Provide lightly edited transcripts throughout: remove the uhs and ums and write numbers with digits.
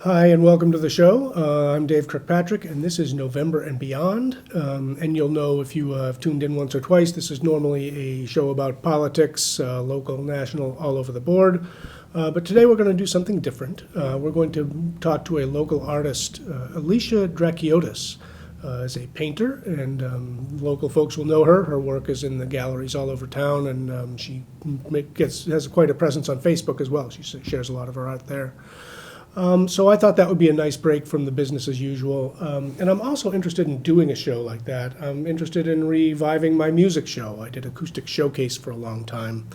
Hi, and welcome to the show. I'm Dave Kirkpatrick, and this is November and Beyond. And you'll know if you have tuned in once or twice, this is normally a show about politics, local, national, all over the board. But today we're going to do something different. We're going to talk to a local artist, Alicia Draciotis. Is a painter, and local folks will know her. Her work is in the galleries all over town, and she has quite a presence on Facebook as well. She shares a lot of her art there. So I thought that would be a nice break from the business as usual. And I'm also interested in doing a show like that. I'm interested in reviving my music show. I did acoustic showcase for a long time.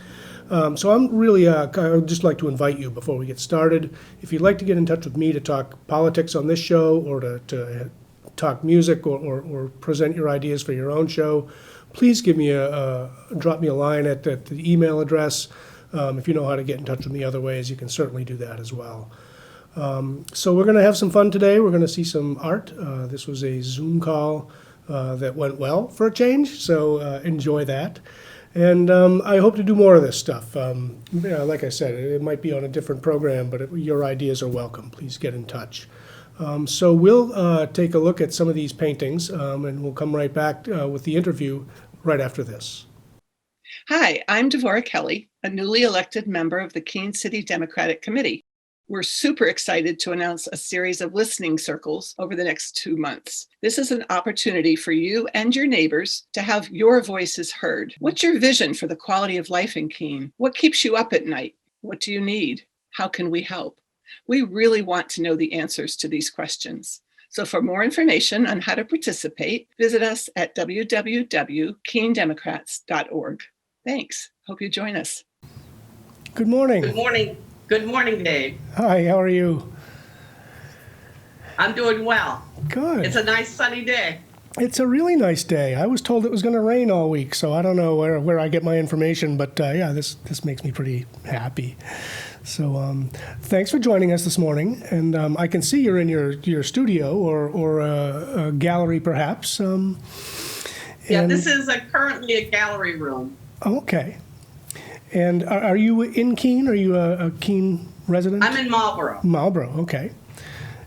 So I'm really, I would just like to invite you before we get started. If you'd like to get in touch with me to talk politics on this show, or to talk music, or present your ideas for your own show, please drop me a line at the email address. If you know how to get in touch with me other ways, you can certainly do that as well. So we're going to have some fun today. We're going to see some art. This was a Zoom call that went well for a change, so enjoy that. And I hope to do more of this stuff. Like I said, it might be on a different program, but your ideas are welcome. Please get in touch. So we'll take a look at some of these paintings, and we'll come right back with the interview right after this. Hi, I'm Devora Kelly, a newly elected member of the Keene City Democratic Committee. We're super excited to announce a series of listening circles over the next 2 months. This is an opportunity for you and your neighbors to have your voices heard. What's your vision for the quality of life in Keene? What keeps you up at night? What do you need? How can we help? We really want to know the answers to these questions. So for more information on how to participate, visit us at www.keendemocrats.org. Thanks. Hope you join us. Good morning. Good morning. Good morning, Dave. Hi, how are you? I'm doing well. Good. It's a nice sunny day. It's a really nice day. I was told it was going to rain all week, so I don't know where I get my information, but this makes me pretty happy. So thanks for joining us this morning, and I can see you're in your studio or a gallery perhaps. This is currently a gallery room. Okay. And are you in Keene? Are you a Keene resident? I'm in Marlboro. Marlboro, okay.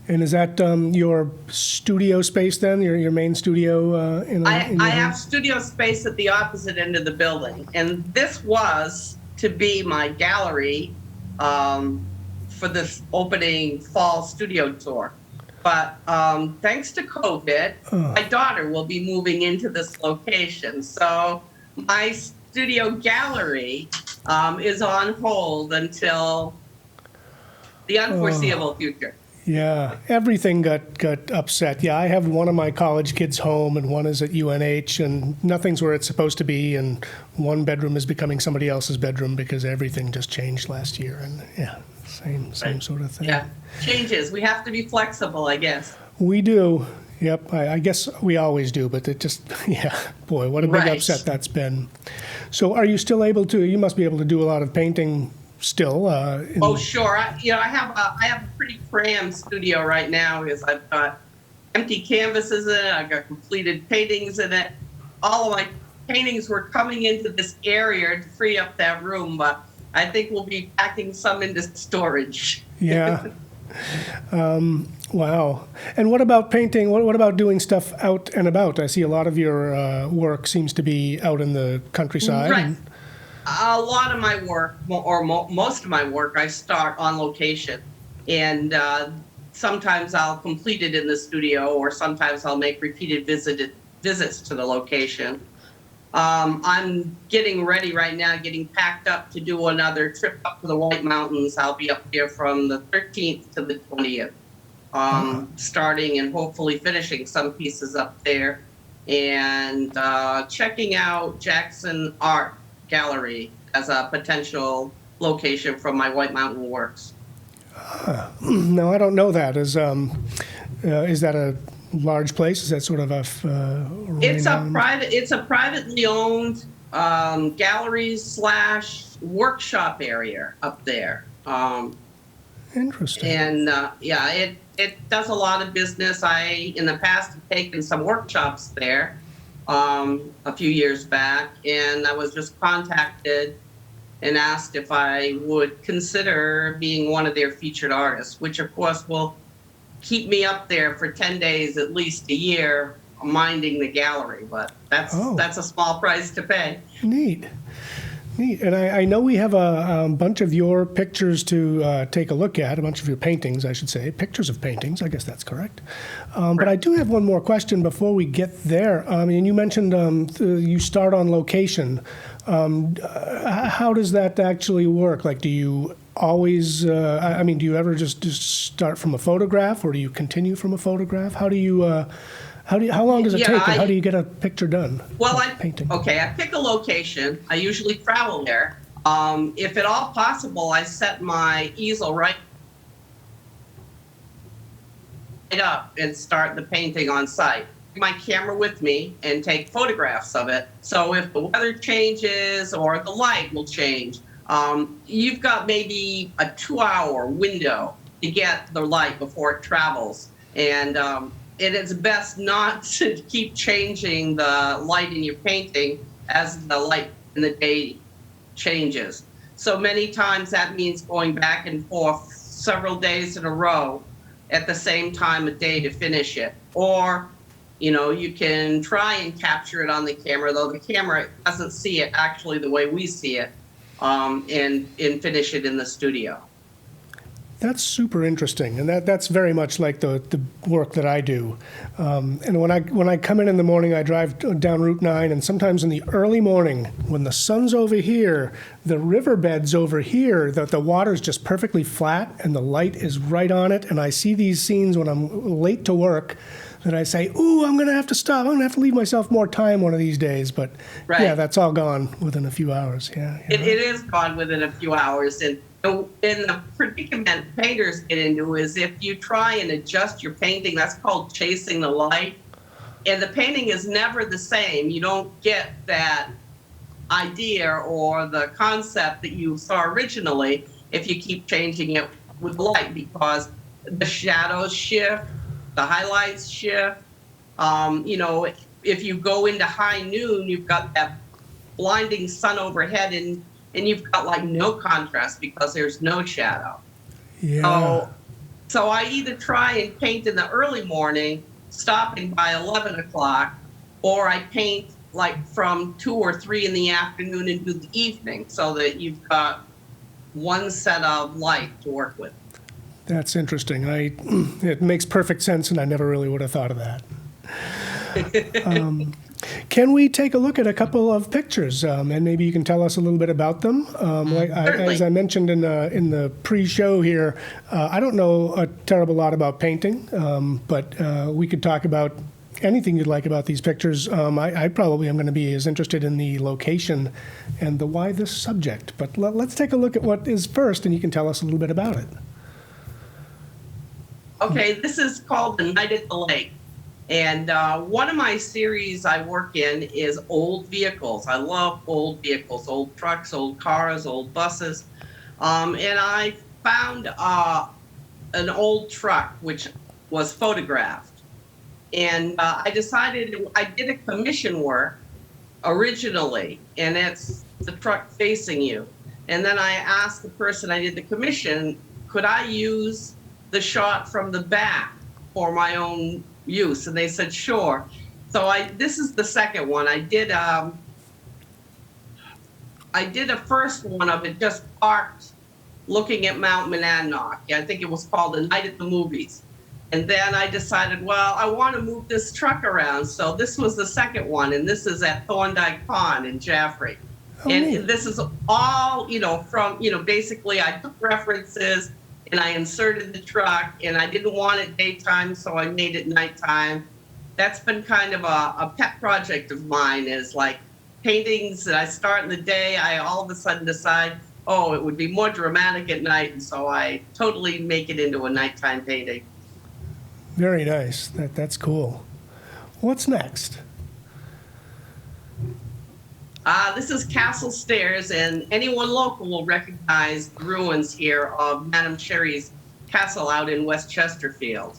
And is that your studio space then, your main studio? I have studio space at the opposite end of the building. And this was to be my gallery for this opening fall studio tour. But thanks to COVID, my daughter will be moving into this location. So my studio gallery is on hold until the unforeseeable future. Yeah, everything got upset. Yeah, I have one of my college kids home, and one is at UNH, and nothing's where it's supposed to be, and one bedroom is becoming somebody else's bedroom because everything just changed last year, and yeah, same sort of thing. Yeah, changes. We have to be flexible, I guess. We do. Yep, I guess we always do, but it just, boy, what a big upset that's been. So are you still able to, you must be able to do a lot of painting still? Sure. I have a pretty crammed studio right now because I've got empty canvases in it, I've got completed paintings in it. All of my paintings were coming into this area to free up that room, but I think we'll be packing some into storage. Yeah. Wow. And what about painting? What about doing stuff out and about? I see a lot of your work seems to be out in the countryside. Right. A lot of my work, or most of my work, I start on location. And sometimes I'll complete it in the studio, or sometimes I'll make repeated visits to the location. I'm getting ready right now, getting packed up to do another trip up to the White Mountains. I'll be up here from the 13th to the 20th, starting and hopefully finishing some pieces up there, and checking out Jackson Art Gallery as a potential location for my White Mountain works. No, I don't know that. Is that a large place? Is that sort of a It's a privately owned gallery / workshop area up there. Interesting. And it does a lot of business. I in the past have taken some workshops there a few years back, and I was just contacted and asked if I would consider being one of their featured artists, which of course will keep me up there for 10 days, at least a year, minding the gallery. But that's a small price to pay. Neat. Neat. And I know we have a bunch of your pictures to take a look at, a bunch of your paintings, I should say, pictures of paintings. I guess that's correct. But I do have one more question before we get there. And you mentioned you start on location. How does that actually work? Like, do you always, do you ever just start from a photograph, or do you continue from a photograph? How long does it take, and how do you get a picture done? Well, I painting. pick a location. I usually travel there. If at all possible, I set my easel right up and start the painting on site. My camera with me and take photographs of it. So if the weather changes or the light will change, you've got maybe a 2-hour window to get the light before it travels. And it is best not to keep changing the light in your painting as the light in the day changes. So many times that means going back and forth several days in a row at the same time of day to finish it. Or, you can try and capture it on the camera, though the camera doesn't see it actually the way we see it, and finish it in the studio. That's super interesting, and that's very much like the work that I do. And when I come in the morning, I drive down Route 9, and sometimes in the early morning, when the sun's over here, the riverbed's over here, the water's just perfectly flat, and the light is right on it, and I see these scenes when I'm late to work, that I say, ooh, I'm going to have to stop. I'm going to have to leave myself more time one of these days. But right. Yeah, that's all gone within a few hours. Yeah, it is gone within a few hours. And the predicament painters get into is if you try and adjust your painting, that's called chasing the light. And the painting is never the same. You don't get that idea or the concept that you saw originally if you keep changing it with light, because the shadows shift, the highlights shift. If you go into high noon, you've got that blinding sun overhead, and you've got like no contrast because there's no shadow. Yeah. So I either try and paint in the early morning, stopping by 11 o'clock, or I paint like from 2 or 3 in the afternoon into the evening, so that you've got one set of light to work with. That's interesting. It makes perfect sense, and I never really would have thought of that. Can we take a look at a couple of pictures, and maybe you can tell us a little bit about them? As I mentioned in the pre-show here, I don't know a terrible lot about painting, but we could talk about anything you'd like about these pictures. I probably am going to be as interested in the location and the why this subject. But let's take a look at what is first, and you can tell us a little bit about it. Okay, this is called The Night at the Lake. And one of my series I work in is old vehicles. I love old vehicles, old trucks, old cars, old buses. And I found an old truck which was photographed. And I decided I did a commission work originally, and it's the truck facing you. And then I asked the person I did the commission, could I use the shot from the back for my own use? And they said, sure. So this is the second one. I did a first one of it just parked looking at Mount Monadnock. I think it was called The Night at the Movies. And then I decided, well, I want to move this truck around. So this was the second one. And this is at Thorndike Pond in Jaffrey. Oh, and neat. This is all, from, basically I took references and I inserted the truck, and I didn't want it daytime, so I made it nighttime. That's been kind of a pet project of mine, is like paintings that I start in the day, I all of a sudden decide, it would be more dramatic at night, and so I totally make it into a nighttime painting. Very nice. That's cool. What's next? This is Castle Stairs, and anyone local will recognize the ruins here of Madame Sherry's castle out in West Chesterfield.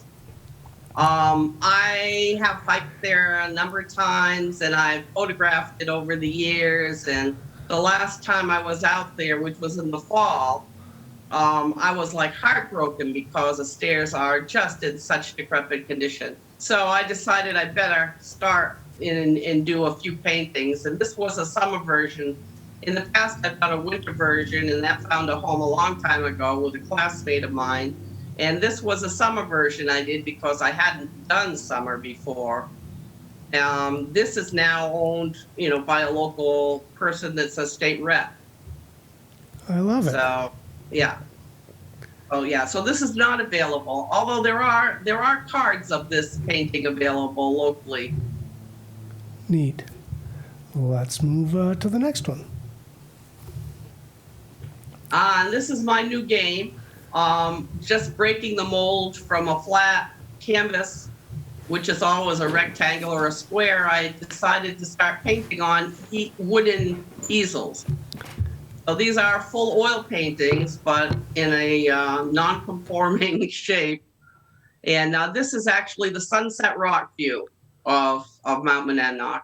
I have hiked there a number of times, and I've photographed it over the years. And the last time I was out there, which was in the fall, I was like heartbroken because the stairs are just in such decrepit condition. So I decided I better start and do a few paintings. And this was a summer version. In the past, I've done a winter version, and that found a home a long time ago with a classmate of mine. And this was a summer version I did because I hadn't done summer before. This is now owned, by a local person that's a state rep. I love it. So, yeah. Oh, yeah. So this is not available, although there are cards of this painting available locally. Neat. Let's move to the next one. And this is my new game. Just breaking the mold from a flat canvas, which is always a rectangle or a square. I decided to start painting on wooden easels. So these are full oil paintings, but in a non-conforming shape. And this is actually the sunset rock view of Mount Monadnock.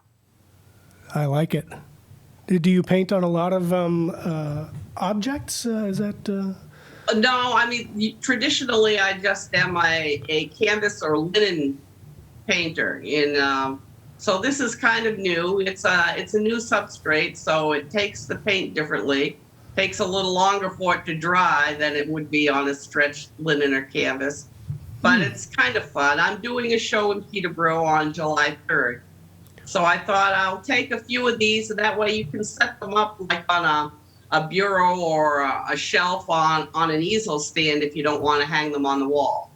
I like it. Do you paint on a lot of objects? Is that? No, I mean, traditionally, I just am a canvas or linen painter. So this is kind of new. It's a new substrate, so it takes the paint differently. Takes a little longer for it to dry than it would be on a stretched linen or canvas. But it's kind of fun. I'm doing a show in Peterborough on July 3rd. So I thought I'll take a few of these, and that way you can set them up like on a bureau or a shelf on an easel stand if you don't want to hang them on the wall.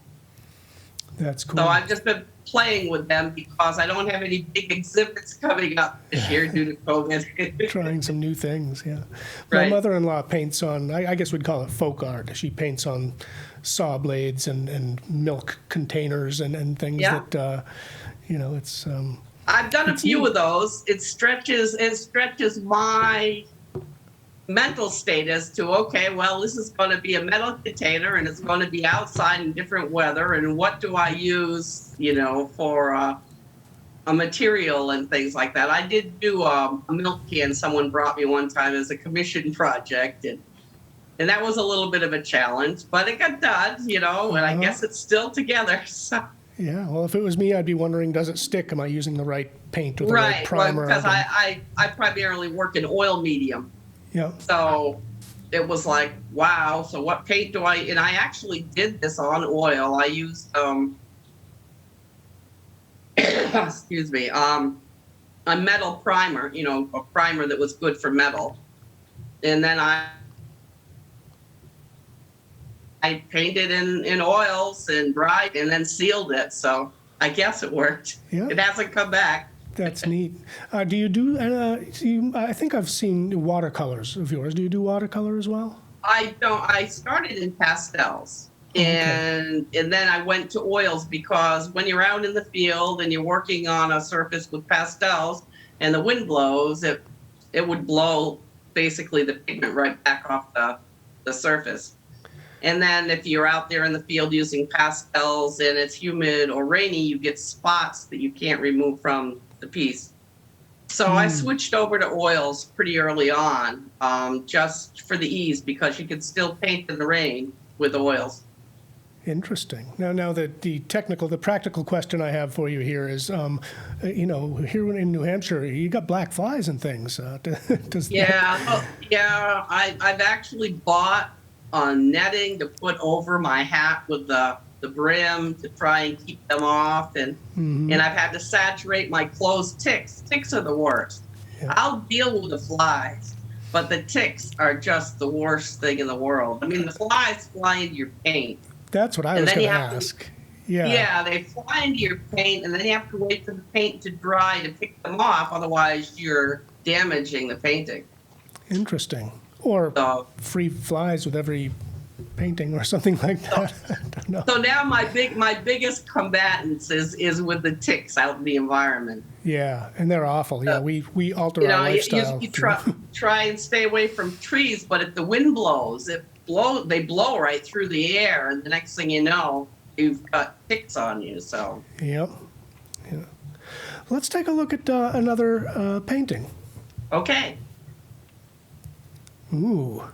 That's cool. So I've just been playing with them because I don't have any big exhibits coming up this year due to COVID. Trying some new things, yeah. Right. My mother-in-law paints on, I guess we'd call it folk art. She paints on saw blades and milk containers and things Yeah. that, it's... I've done a It's few neat. of those. It stretches my mental state as to, okay, well, this is going to be a metal container and it's going to be outside in different weather, and what do I use, for a material and things like that. I did do a milk can someone brought me one time as a commission project, and that was a little bit of a challenge, but it got done, and I guess it's still together. So. Yeah, well, if it was me, I'd be wondering, does it stick? Am I using the right paint or the right Right, primer? because I primarily work in oil medium. Yeah. So it was like, wow, so what paint do and I actually did this on oil. I used, excuse me, a metal primer, a primer that was good for metal. And then I painted in oils and dried and then sealed it. So I guess it worked. Yeah. It hasn't come back. That's neat. Do you do, I think I've seen watercolors of yours. Do you do watercolor as well? I don't. I started in pastels, Okay. and then I went to oils because when you're out in the field and you're working on a surface with pastels, and the wind blows, it would blow basically the pigment right back off the surface. And then if you're out there in the field using pastels and it's humid or rainy, you get spots that you can't remove from the piece. So I switched over to oils pretty early on, just for the ease, because you can still paint in the rain with oils. Interesting. Now the practical question I have for you here is, here in New Hampshire, you got black flies and things. Does Yeah, I've actually bought netting to put over my hat with the brim to try and keep them off, and I've had to saturate my clothes. Ticks are the worst. Yeah. I'll deal with the flies, but the ticks are just the worst thing in the world. I mean, the flies fly into your paint. That's what I And was then going you to have to- ask. Yeah. Yeah, they fly into your paint, and then you have to wait for the paint to dry to pick them off. Otherwise, you're damaging the painting. Interesting. Or So, free flies with every painting or something like that. I don't know. so now my biggest combatants is with the ticks out in the environment. Yeah, and they're awful. Yeah, we alter our lifestyle. You try and stay away from trees, but if the wind blows, they blow right through the air, and the next thing you know, you've got ticks on you. So Yep. Yeah. Let's take a look at another painting. okay, Ooh.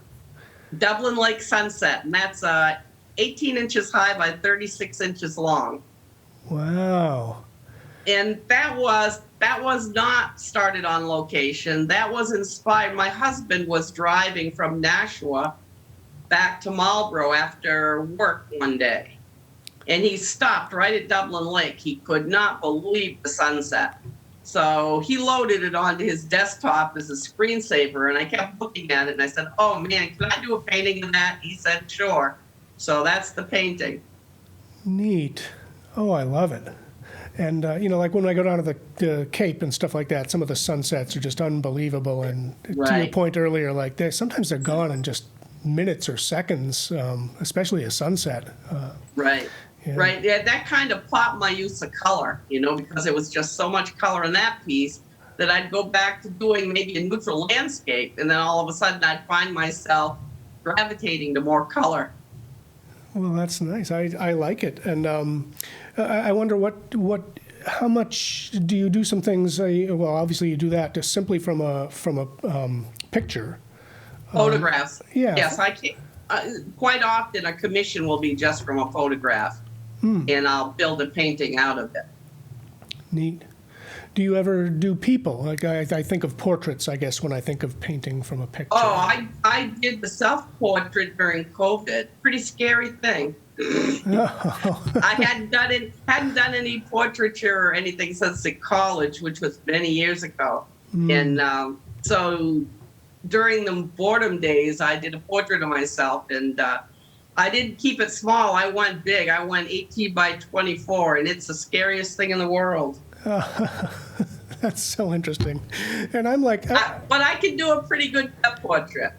Dublin Lake sunset, and that's 18 inches high by 36 inches long. Wow. And that was not started on location. That was inspired. My husband was driving from Nashua back to Marlborough after work one day, and he stopped right at Dublin Lake. He could not believe the sunset. So he loaded it onto his desktop as a screensaver, and I kept looking at it, and I said, oh man, can I do a painting of that? He said, sure. So that's the painting. Neat. Oh, I love it. And, like when I go down to the Cape and stuff like that, some of the sunsets are just unbelievable. And to your Right. point earlier, like sometimes they're gone in just minutes or seconds, especially a sunset. Right. Yeah. Right. Yeah, that kind of popped my use of color, because it was just so much color in that piece that I'd go back to doing maybe a neutral landscape, and then all of a sudden I'd find myself gravitating to more color. Well, that's nice. I like it. And I wonder how much do you do some things? Well, obviously you do that just simply from a picture. Photographs. yeah. Yes, I can. Quite often a commission will be just from a photograph, and I'll build a painting out of it. Neat. Do you ever do people? Like I think of portraits, I guess, when I think of painting from a picture. Oh, I did the self-portrait during COVID. Pretty scary thing. I hadn't done any portraiture or anything since college, which was many years ago. And so during the boredom days, I did a portrait of myself, and I didn't keep it small. I went big. I went 18 by 24, and it's the scariest thing in the world. That's so interesting. And I'm like, But I can do a pretty good portrait.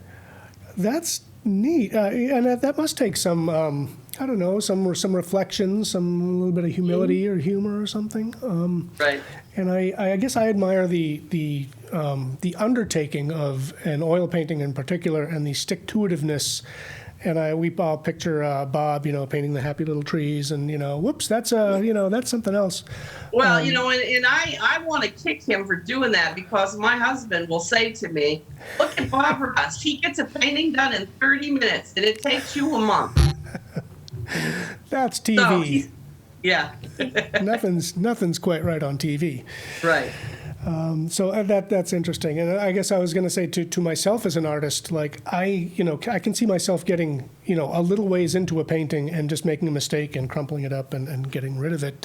that's neat. And that must take some, I don't know, some reflection, a little bit of humility or humor or something. Right. And I guess I admire the undertaking of an oil painting in particular, and the stick-to-itiveness. And I'll picture Bob, painting the happy little trees, and whoops, that's that's something else. Well, and I want to kick him for doing that, because my husband will say to me, "Look at Bob Ross. He gets a painting done in 30 minutes, and it takes you a month." That's So TV. yeah. Nothing's quite right on TV. Right. So that's interesting. And I guess I was going to say to myself as an artist, like I can see myself getting, a little ways into a painting and just making a mistake and crumpling it up and getting rid of it.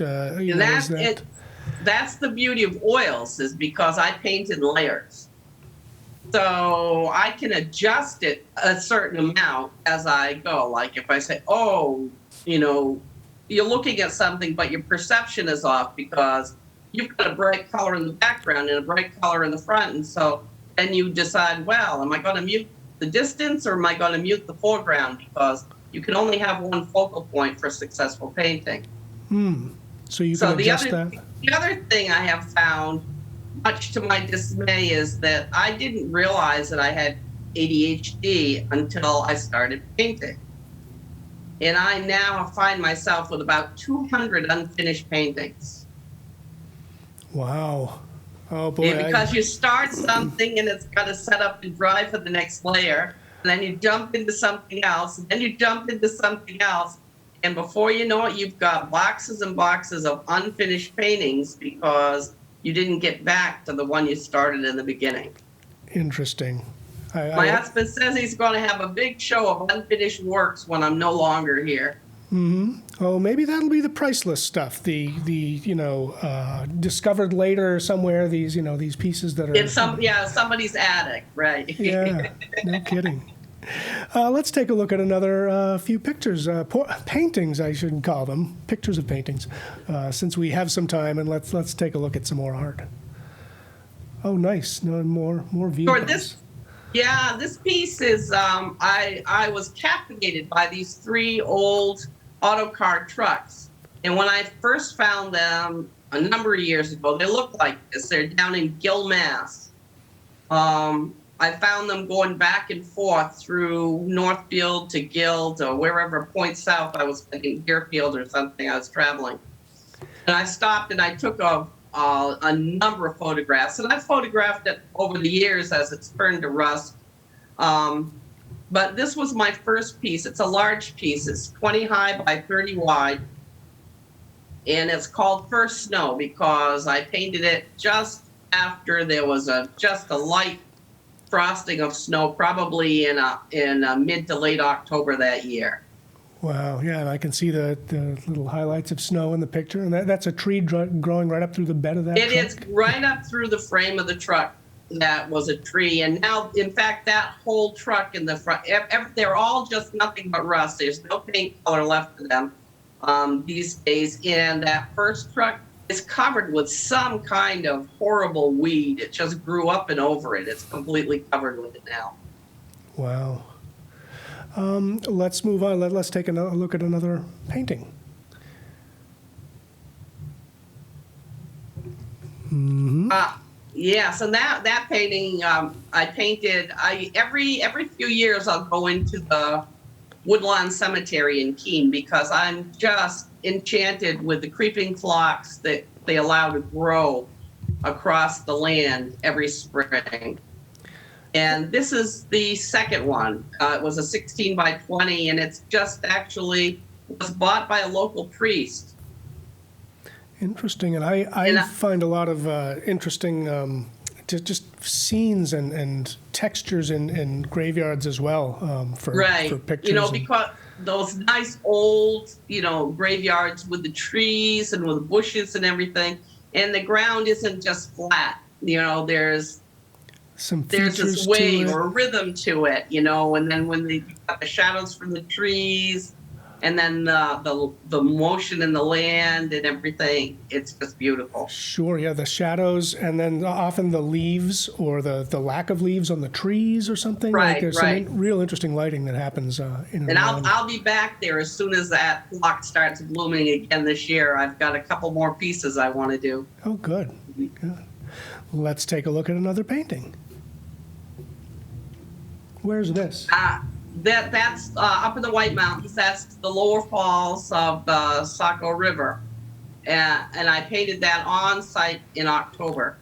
That's the beauty of oils, is because I paint in layers. So I can adjust it a certain amount as I go. Like if I say, you're looking at something, but your perception is off because you've got a bright color in the background and a bright color in the front. And so then you decide, well, am I going to mute the distance, or am I going to mute the foreground? Because you can only have one focal point for successful painting. So you can adjust that? The other thing I have found, much to my dismay, is that I didn't realize that I had ADHD until I started painting. And I now find myself with about 200 unfinished paintings. Wow. Oh boy. Yeah, because you start something and it's got to set up and dry for the next layer, and then you jump into something else, and then you jump into something else, and before you know it, you've got boxes and boxes of unfinished paintings because you didn't get back to the one you started in the beginning. Interesting. My husband says he's going to have a big show of unfinished works when I'm no longer here. Oh, maybe that'll be the priceless stuff. The discovered later somewhere. These pieces that are In somebody's attic, right? Yeah, no kidding. Let's take a look at another few pictures, paintings, I should call them, pictures of paintings, since we have some time, and let's take a look at some more art. Oh, nice. No, more vehicles. This piece is, I was captivated by these three old autocar trucks. And when I first found them a number of years ago, they look like this. They're down in Gill, Mass. I found them going back and forth through Northfield to Gill to wherever, point south. I was thinking Deerfield or something. I was traveling. And I stopped and I took a number of photographs, and I've photographed it over the years as it's turned to rust. But this was my first piece. It's a large piece. It's 20 high by 30 wide. And it's called First Snow because I painted it just after there was just a light frosting of snow, probably in mid to late October that year. Wow, yeah, and I can see the little highlights of snow in the picture, and that's a tree growing right up through the bed of that It truck? is right up through the frame of the truck. That was a tree, and now, in fact, that whole truck in the front, they're all just nothing but rust. There's no paint color left to them these days. And that first truck is covered with some kind of horrible weed. It just grew up and over it. It's completely covered with it now. Wow. Let's move on. Let's take a look at another painting. Yes, and that painting I painted. Every few years I'll go into the Woodlawn Cemetery in Keene because I'm just enchanted with the creeping phlox that they allow to grow across the land every spring. And this is the second one. It was a 16 by 20, and it's just actually was bought by a local priest. Interesting, and I find a lot of interesting just scenes and textures in graveyards as well for pictures. You know, because those nice old, graveyards with the trees and with the bushes and everything, and the ground isn't just flat. There's this wave or rhythm to it, and then when you got the shadows from the trees and then the motion in the land and everything, it's just beautiful. Sure, yeah, the shadows and then often the leaves or the lack of leaves on the trees or something. Right, there's some real interesting lighting that happens in and around. I'll be back there as soon as that phlox starts blooming again this year. I've got a couple more pieces I want to do. Oh, good. Let's take a look at another painting. Where's this? That's up in the White Mountains. That's the lower falls of the Saco River. And I painted that on site in October.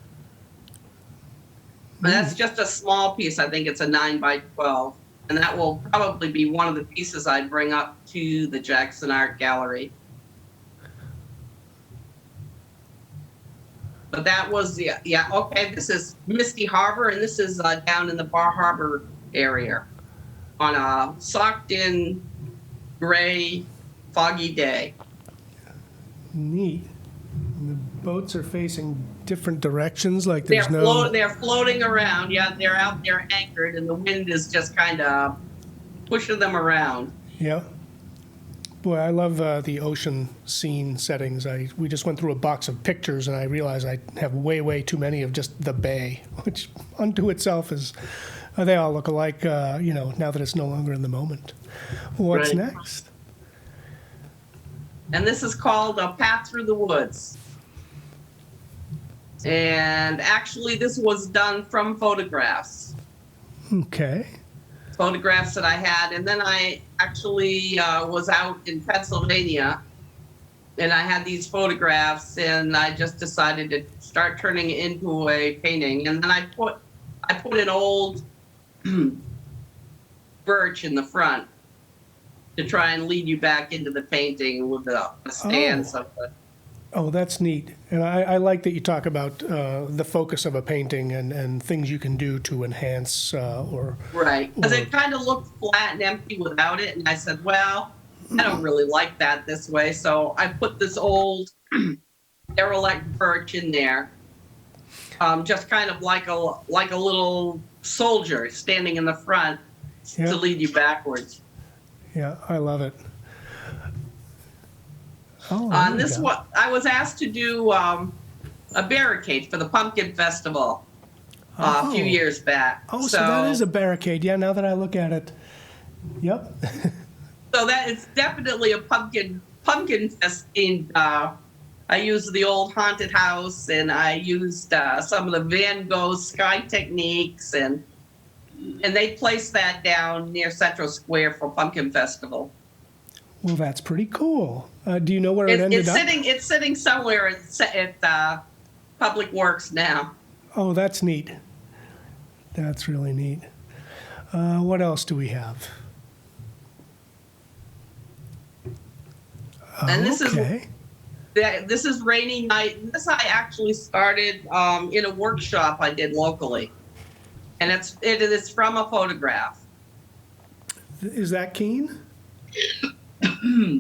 But that's just a small piece. I think it's a 9 by 12. And that will probably be one of the pieces I bring up to the Jackson Art Gallery. But that was, okay, this is Misty Harbor, and this is down in the Bar Harbor area on a socked-in, gray, foggy day. Neat. And the boats are facing different directions, like They're there's floating around. Yeah, they're out there anchored, and the wind is just kind of pushing them around. Yeah. Boy, I love the ocean scene settings. We just went through a box of pictures, and I realized I have way too many of just the bay, which unto itself is, they all look alike, now that it's no longer in the moment. What's next? And this is called A Path Through the Woods. And actually, this was done from photographs. Okay. Photographs that I had. And then I actually was out in Pennsylvania, and I had these photographs, and I just decided to start turning it into a painting. And then I put an old birch in the front to try and lead you back into the painting with the stands of the. Oh, that's neat. And I like that you talk about the focus of a painting and things you can do to enhance Right. Because it kind of looked flat and empty without it. And I said, well, I don't really like that this way. So I put this old derelict birch in there, just kind of like a little soldier standing in the front to lead you backwards. Yeah, I love it. Oh, On this one, I was asked to do a barricade for the Pumpkin Festival a few years back. Oh, so that is a barricade. Yeah, now that I look at it. Yep. So that is definitely a pumpkin fest themed. I used the old haunted house, and I used some of the Van Gogh sky techniques, and they placed that down near Central Square for Pumpkin Festival. Well, that's pretty cool. Do you know where it ended up? It's sitting somewhere at Public Works now. Oh, that's neat. That's really neat. What else do we have? And this is Okay. this is rainy night. This I actually started in a workshop I did locally, and it is from a photograph. Is that Keene?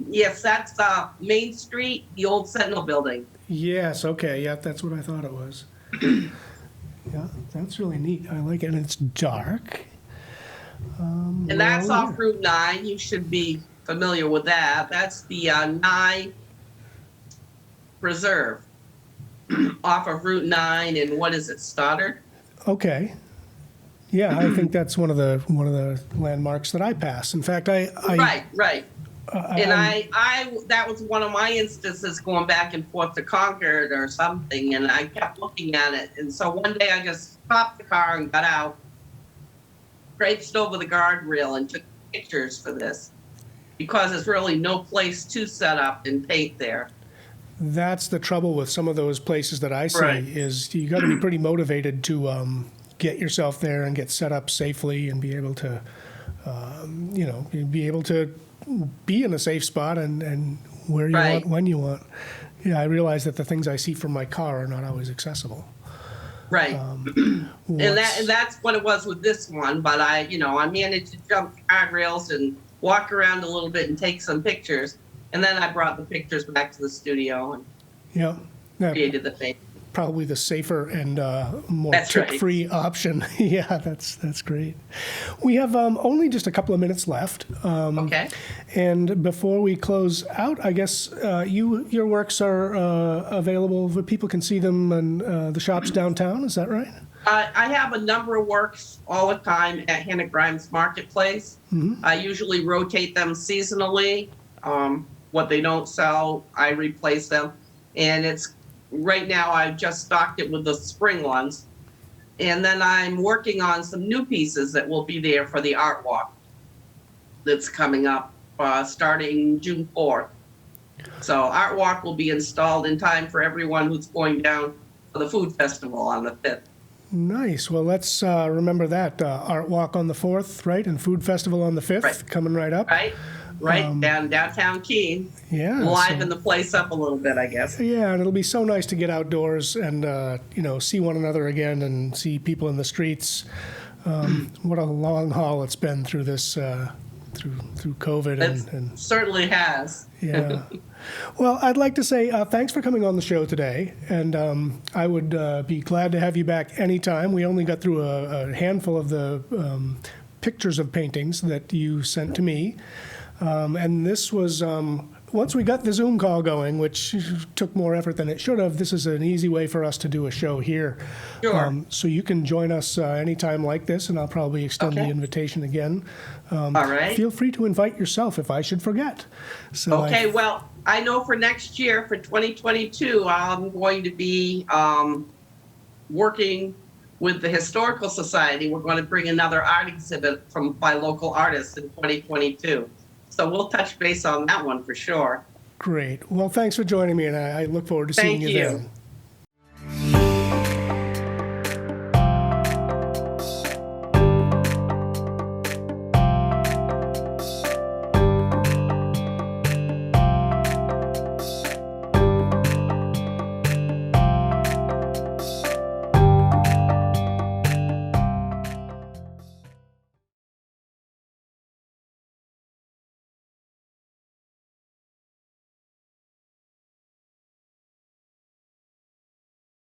Yes, that's Main Street, the old Sentinel building. Yes, okay, yeah, that's what I thought it was. Yeah, that's really neat. I like it, and it's dark. And Where that's are we off here? Route 9. You should be familiar with that. That's the Nye Preserve off of Route 9 and what is it, Stoddard? Okay. Yeah, I think that's one of the landmarks that I pass. In fact, I Right. And I'm- I that was one of my instances going back and forth to Concord or something, and I kept looking at it. And so one day I just stopped the car and got out, traipsed over the guardrail and took pictures for this because there's really no place to set up and paint there. That's the trouble with some of those places that I see Right. is you got to be pretty motivated to get yourself there and get set up safely and be able to, be in a safe spot and where you Right. want, when you want. Yeah, I realize that the things I see from my car are not always accessible. Right. and What's- that's what it was with this one. But I managed to jump guardrails and walk around a little bit and take some pictures. And then I brought the pictures back to the studio and yeah, created the thing. probably the safer and more That's right. tick-free option. Yeah, that's great. We have only just a couple of minutes left. Okay. And before we close out, I guess your works are available, people can see them in the shops downtown, is that right? I have a number of works all the time at Hannah Grimes Marketplace. I usually rotate them seasonally. What they don't sell, I replace them. And it's right now I've just stocked it with the spring ones. And then I'm working on some new pieces that will be there for the art walk that's coming up starting June 4th. So art walk will be installed in time for everyone who's going down for the food festival on the 5th. Nice. Well, let's remember that. Art Walk on the 4th, right? And Food Festival on the 5th, Right. coming right up. Right downtown Keene. Yeah. Liven the place up a little bit, I guess. Yeah, and it'll be so nice to get outdoors and see one another again and see people in the streets. What a long haul it's been through this through COVID It and certainly has. yeah. Well, I'd like to say thanks for coming on the show today, and I would be glad to have you back anytime. We only got through a handful of the pictures of paintings that you sent to me. And this was, once we got the Zoom call going, which took more effort than it should have, this is an easy way for us to do a show here. Sure. So you can join us anytime like this, and I'll probably extend the Okay. invitation again. All right. Feel free to invite yourself if I should forget. So Okay, well, I know for next year, for 2022, I'm going to be working with the Historical Society. We're going to bring another art exhibit by local artists in 2022. So we'll touch base on that one for sure. Great. Well, thanks for joining me, and I look forward to seeing Thank you you. then.